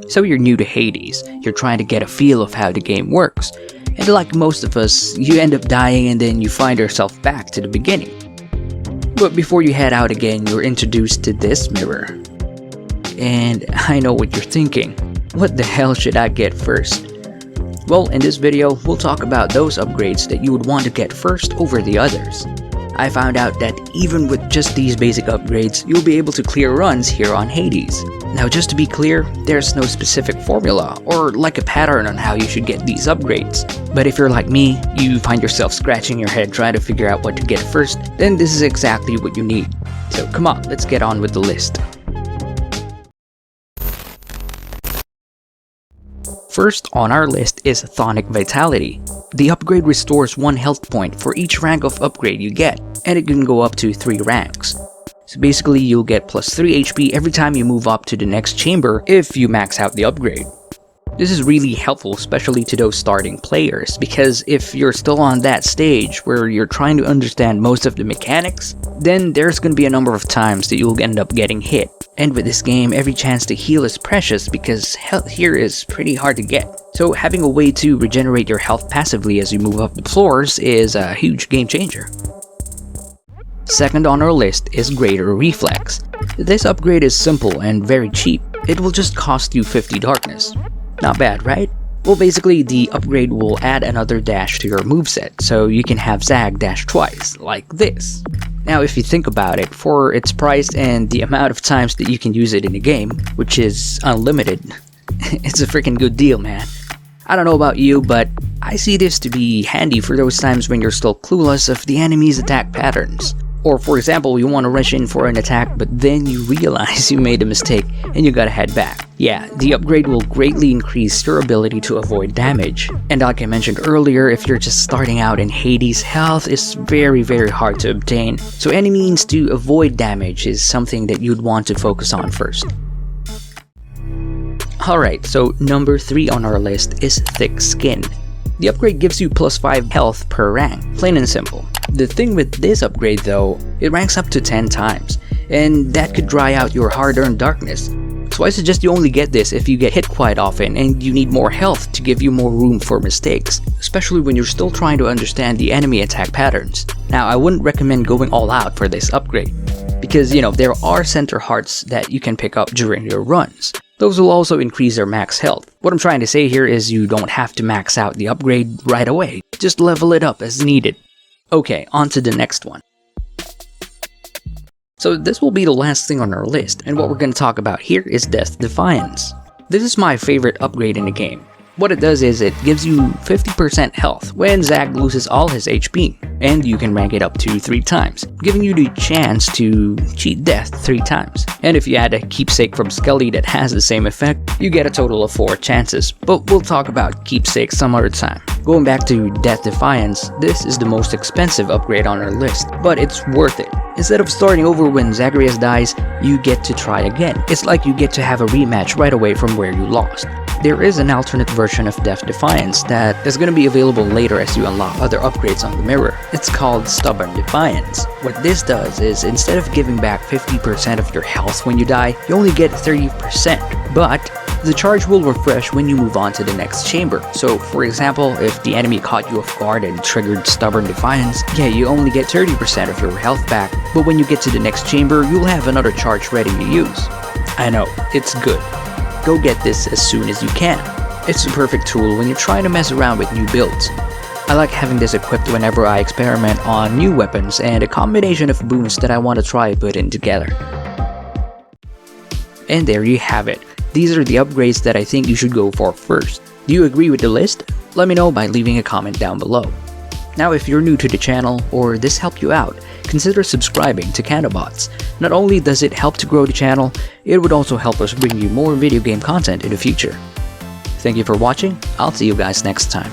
So you're new to Hades, you're trying to get a feel of how the game works, and like most of us, you end up dying and then you find yourself back to the beginning. But before you head out again, you're introduced to this mirror. And I know what you're thinking, what the hell should I get first? Well, in this video, we'll talk about those upgrades that you would want to get first over the others. I found out that even with just these basic upgrades, you'll be able to clear runs here on Hades. Now just to be clear, there's no specific formula or like a pattern on how you should get these upgrades. But if you're like me, you find yourself scratching your head trying to figure out what to get first, then this is exactly what you need. So come on, let's get on with the list. First on our list is Thonic Vitality. The upgrade restores 1 health point for each rank of upgrade you get, and it can go up to 3 ranks. So basically you'll get plus 3 HP every time you move up to the next chamber if you max out the upgrade. This is really helpful, especially to those starting players, because if you're still on that stage where you're trying to understand most of the mechanics, then there's going to be a number of times that you'll end up getting hit. And with this game, every chance to heal is precious because health here is pretty hard to get. So having a way to regenerate your health passively as you move up the floors is a huge game changer. Second on our list is Greater Reflex. This upgrade is simple and very cheap. It will just cost you 50 darkness. Not bad, right? Well, basically the upgrade will add another dash to your moveset, so you can have Zag dash twice, like this. Now if you think about it, for its price and the amount of times that you can use it in a game, which is unlimited, it's a freaking good deal, man. I don't know about you, but I see this to be handy for those times when you're still clueless of the enemy's attack patterns. Or for example, you want to rush in for an attack but then you realize you made a mistake and you gotta head back. Yeah, the upgrade will greatly increase your ability to avoid damage. And like I mentioned earlier, if you're just starting out in Hades, health is very hard to obtain. So any means to avoid damage is something that you'd want to focus on first. Alright, so number 3 on our list is Thick Skin. The upgrade gives you plus 5 health per rank, plain and simple. The thing with this upgrade though, it ranks up to 10 times, and that could dry out your hard-earned darkness. So I suggest you only get this if you get hit quite often and you need more health to give you more room for mistakes, especially when you're still trying to understand the enemy attack patterns. Now I wouldn't recommend going all out for this upgrade, because there are center hearts that you can pick up during your runs. Those will also increase your max health. What I'm trying to say here is you don't have to max out the upgrade right away, just level it up as needed. Okay, on to the next one. So this will be the last thing on our list, and what we're going to talk about here is Death Defiance. This is my favorite upgrade in the game. What it does is it gives you 50% health when Zag loses all his HP, and you can rank it up to 3 times, giving you the chance to cheat death 3 times. And if you add a keepsake from Skelly that has the same effect, you get a total of 4 chances, but we'll talk about keepsake some other time. Going back to Death Defiance, this is the most expensive upgrade on our list, but it's worth it. Instead of starting over when Zagreus dies, you get to try again. It's like you get to have a rematch right away from where you lost. There is an alternate version of Death Defiance that is going to be available later as you unlock other upgrades on the mirror. It's called Stubborn Defiance. What this does is instead of giving back 50% of your health when you die, you only get 30%, but the charge will refresh when you move on to the next chamber. So for example, if the enemy caught you off guard and triggered Stubborn Defiance, yeah, you only get 30% of your health back, but when you get to the next chamber, you'll have another charge ready to use. I know, it's good. Go get this as soon as you can. It's a perfect tool when you're trying to mess around with new builds. I like having this equipped whenever I experiment on new weapons and a combination of boons that I want to try putting together. And there you have it. These are the upgrades that I think you should go for first. Do you agree with the list? Let me know by leaving a comment down below. Now if you're new to the channel or this helped you out, consider subscribing to Canabots. Not only does it help to grow the channel, it would also help us bring you more video game content in the future. Thank you for watching, I'll see you guys next time.